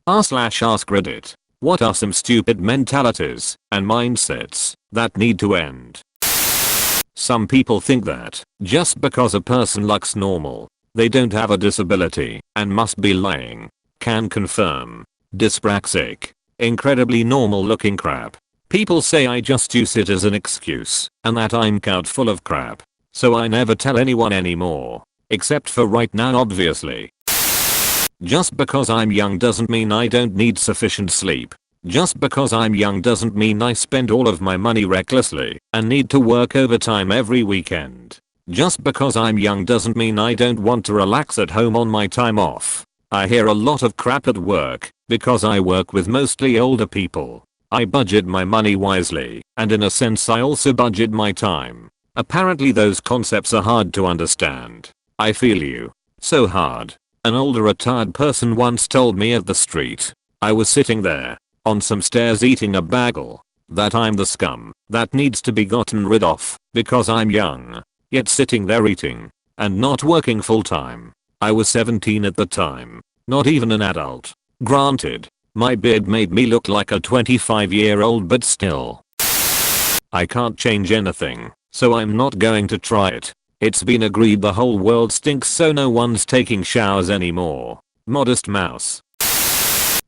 r/ask Reddit. What are some stupid mentalities and mindsets that need to end? Some people think that just because a person looks normal, they don't have a disability and must be lying. Can confirm. Dyspraxic. Incredibly normal looking crap. People say I just use it as an excuse and that I'm cowed full of crap. So I never tell anyone anymore. Except for right now, obviously. Just because I'm young doesn't mean I don't need sufficient sleep. Just because I'm young doesn't mean I spend all of my money recklessly and need to work overtime every weekend. Just because I'm young doesn't mean I don't want to relax at home on my time off. I hear a lot of crap at work because I work with mostly older people. I budget my money wisely, and in a sense I also budget my time. Apparently those concepts are hard to understand. I feel you. So hard. An older retired person once told me at the street. I was sitting there on some stairs eating a bagel, that I'm the scum that needs to be gotten rid of because I'm young, yet sitting there eating and not working full time. I was 17 at the time, not even an adult. Granted, my beard made me look like a 25-year-old, but still. I can't change anything, so I'm not going to try it. It's been agreed the whole world stinks, so no one's taking showers anymore. Modest mouse.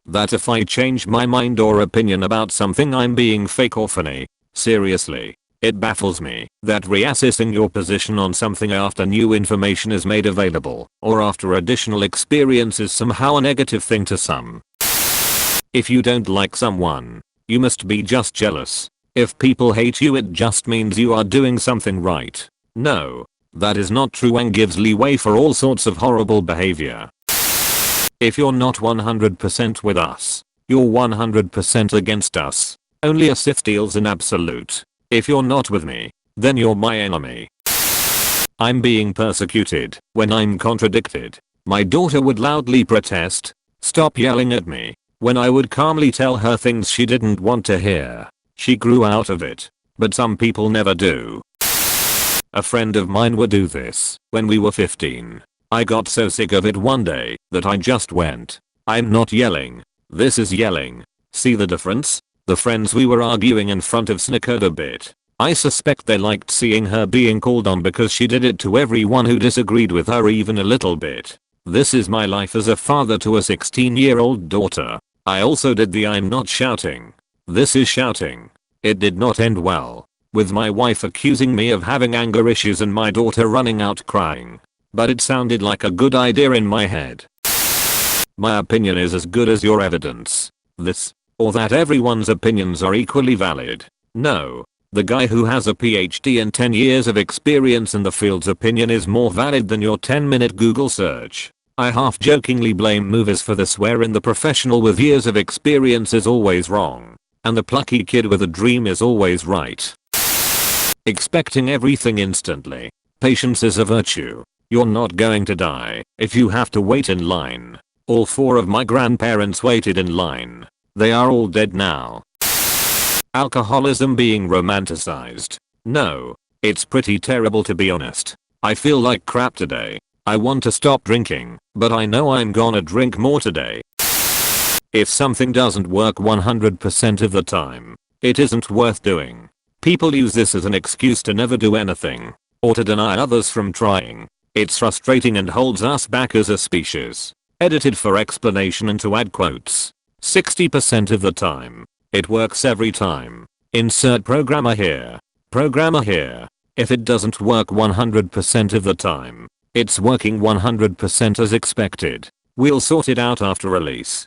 That if I change my mind or opinion about something, I'm being fake or funny. Seriously, it baffles me that reassessing your position on something after new information is made available or after additional experience is somehow a negative thing to some. If you don't like someone, you must be just jealous. If people hate you, it just means you are doing something right. No. That is not true and gives leeway for all sorts of horrible behavior. If you're not 100% with us, you're 100% against us. Only a Sith deals in absolute. If you're not with me, then you're my enemy. I'm being persecuted when I'm contradicted. My daughter would loudly protest, "Stop yelling at me," when I would calmly tell her things she didn't want to hear. She grew out of it. But some people never do. A friend of mine would do this when we were 15. I got so sick of it one day that I just went, "I'm not yelling. This is yelling." See the difference? The friends we were arguing in front of snickered a bit. I suspect they liked seeing her being called on because she did it to everyone who disagreed with her even a little bit. This is my life as a father to a 16-year-old daughter. I also did the "I'm not shouting. This is shouting." It did not end well, with my wife accusing me of having anger issues and my daughter running out crying. But it sounded like a good idea in my head. My opinion is as good as your evidence. This, or that everyone's opinions are equally valid. No. The guy who has a PhD and 10 years of experience in the field's opinion is more valid than your 10-minute Google search. I half-jokingly blame movies for this, wherein the professional with years of experience is always wrong, and the plucky kid with a dream is always right. Expecting everything instantly. Patience is a virtue. You're not going to die if you have to wait in line. All 4 of my grandparents waited in line. They are all dead now. Alcoholism being romanticized. No, it's pretty terrible, to be honest. I feel like crap today. I want to stop drinking, but I know I'm gonna drink more today. If something doesn't work 100% of the time, it isn't worth doing. People use this as an excuse to never do anything, or to deny others from trying. It's frustrating and holds us back as a species. Edited for explanation and to add quotes. 60% of the time. It works every time. Insert programmer here. Programmer here. If it doesn't work 100% of the time, it's working 100% as expected. We'll sort it out after release.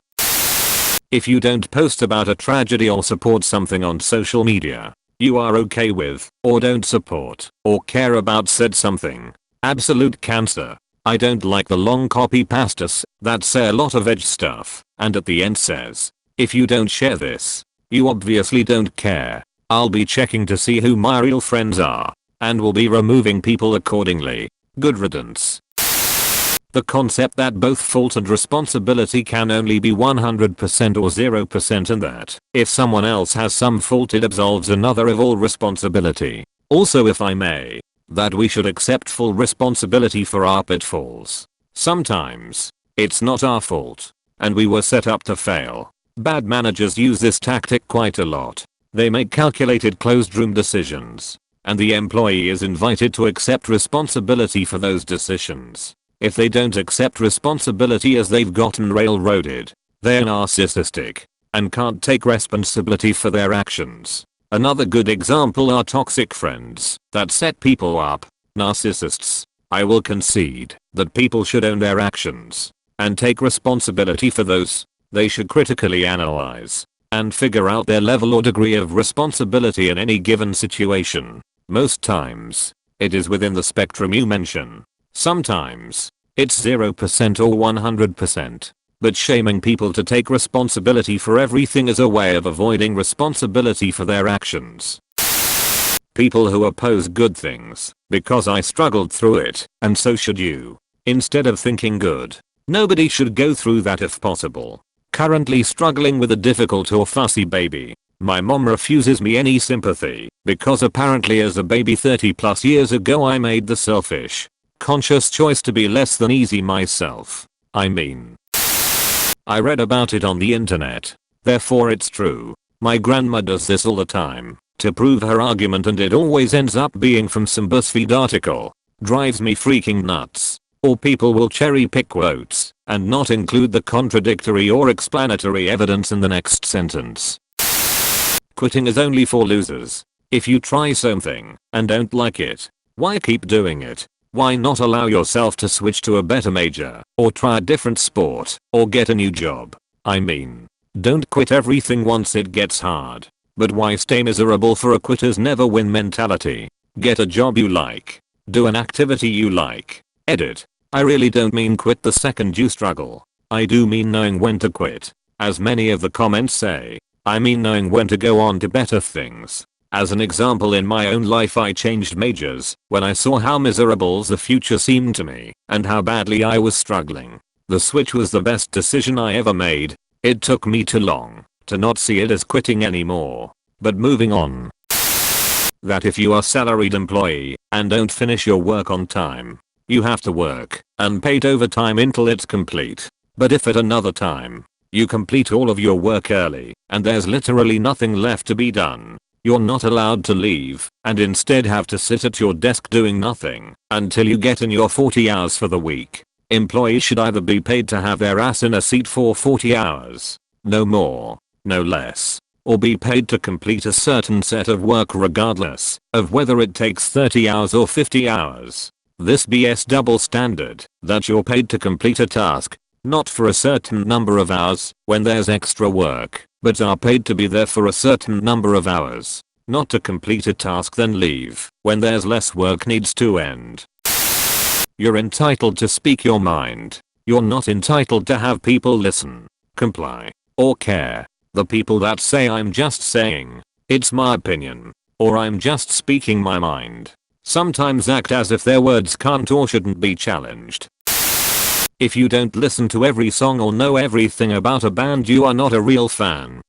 If you don't post about a tragedy or support something on social media you are okay with, or don't support, or care about said something, absolute cancer. I don't like the long copy pastas that say a lot of edge stuff and at the end says, "If you don't share this, you obviously don't care." I'll be checking to see who my real friends are, and will be removing people accordingly. Good riddance. The concept that both fault and responsibility can only be 100% or 0%, and that if someone else has some fault it absolves another of all responsibility. Also, if I may, that we should accept full responsibility for our pitfalls. Sometimes, it's not our fault. and we were set up to fail. Bad managers use this tactic quite a lot. They make calculated closed room decisions, and the employee is invited to accept responsibility for those decisions. If they don't accept responsibility as they've gotten railroaded, they're narcissistic and can't take responsibility for their actions. Another good example are toxic friends that set people up. Narcissists. I will concede that people should own their actions and take responsibility for those. They should critically analyze and figure out their level or degree of responsibility in any given situation. Most times, it is within the spectrum you mention. Sometimes, it's 0% or 100%. But shaming people to take responsibility for everything is a way of avoiding responsibility for their actions. People who oppose good things, because I struggled through it, and so should you. Instead of thinking good, nobody should go through that if possible. Currently struggling with a difficult or fussy baby. My mom refuses me any sympathy, because apparently as a baby 30 plus years ago I made the selfish, conscious choice to be less than easy myself. I read about it on the internet. Therefore it's true. My grandma does this all the time to prove her argument, and it always ends up being from some BuzzFeed article. Drives me freaking nuts. Or people will cherry pick quotes and not include the contradictory or explanatory evidence in the next sentence. Quitting is only for losers. If you try something and don't like it, why keep doing it? Why not allow yourself to switch to a better major, or try a different sport, or get a new job? Don't quit everything once it gets hard. But why stay miserable for a quitters never win mentality? Get a job you like. Do an activity you like. Edit. I really don't mean quit the second you struggle. I do mean knowing when to quit. As many of the comments say, I mean knowing when to go on to better things. As an example, in my own life I changed majors when I saw how miserable the future seemed to me and how badly I was struggling. The switch was the best decision I ever made. It took me too long to not see it as quitting anymore. But moving on. That if you are salaried employee and don't finish your work on time, you have to work unpaid overtime until it's complete. But if at another time you complete all of your work early and there's literally nothing left to be done, you're not allowed to leave and instead have to sit at your desk doing nothing until you get in your 40 hours for the week. Employees should either be paid to have their ass in a seat for 40 hours, no more, no less, or be paid to complete a certain set of work regardless of whether it takes 30 hours or 50 hours. This BS double standard that you're paid to complete a task, not for a certain number of hours when there's extra work, but are paid to be there for a certain number of hours, not to complete a task then leave when there's less work, needs to end. You're entitled to speak your mind. You're not entitled to have people listen, comply, or care. The people that say I'm just saying, it's my opinion, or I'm just speaking my mind, sometimes act as if their words can't or shouldn't be challenged. If you don't listen to every song or know everything about a band, you are not a real fan.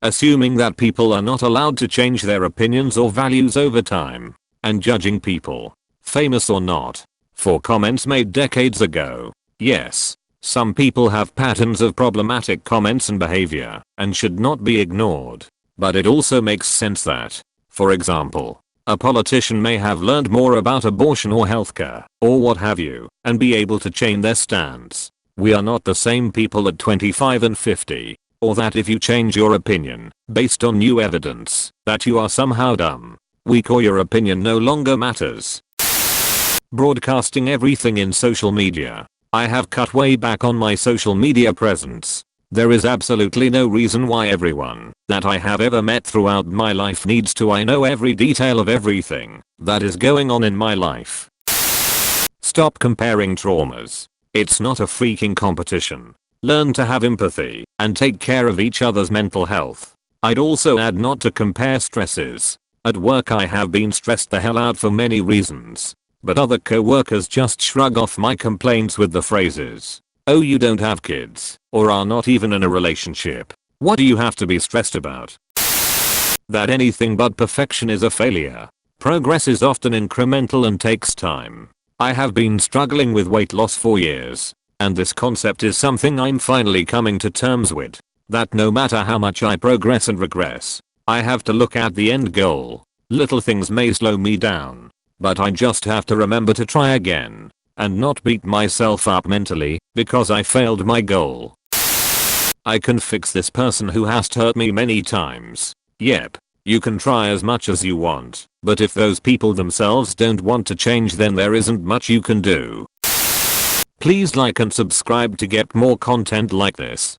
Assuming that people are not allowed to change their opinions or values over time, and judging people, famous or not, for comments made decades ago. Yes, some people have patterns of problematic comments and behavior and should not be ignored. But it also makes sense that, for example, a politician may have learned more about abortion or healthcare, or what have you, and be able to change their stance. We are not the same people at 25 and 50, or that if you change your opinion based on new evidence, that you are somehow dumb, weak, or your opinion no longer matters. Broadcasting everything in social media. I have cut way back on my social media presence. There is absolutely no reason why everyone that I have ever met throughout my life needs to know every detail of everything that is going on in my life. Stop comparing traumas. It's not a freaking competition. Learn to have empathy and take care of each other's mental health. I'd also add not to compare stresses. At work I have been stressed the hell out for many reasons, but other co-workers just shrug off my complaints with the phrases, "Oh, you don't have kids, or are not even in a relationship. What do you have to be stressed about?" That anything but perfection is a failure. Progress is often incremental and takes time. I have been struggling with weight loss for years. And this concept is something I'm finally coming to terms with. That no matter how much I progress and regress, I have to look at the end goal. Little things may slow me down, but I just have to remember to try again and not beat myself up mentally because I failed my goal. I can fix this person who has hurt me many times. Yep, you can try as much as you want, but if those people themselves don't want to change, then there isn't much you can do. Please like and subscribe to get more content like this.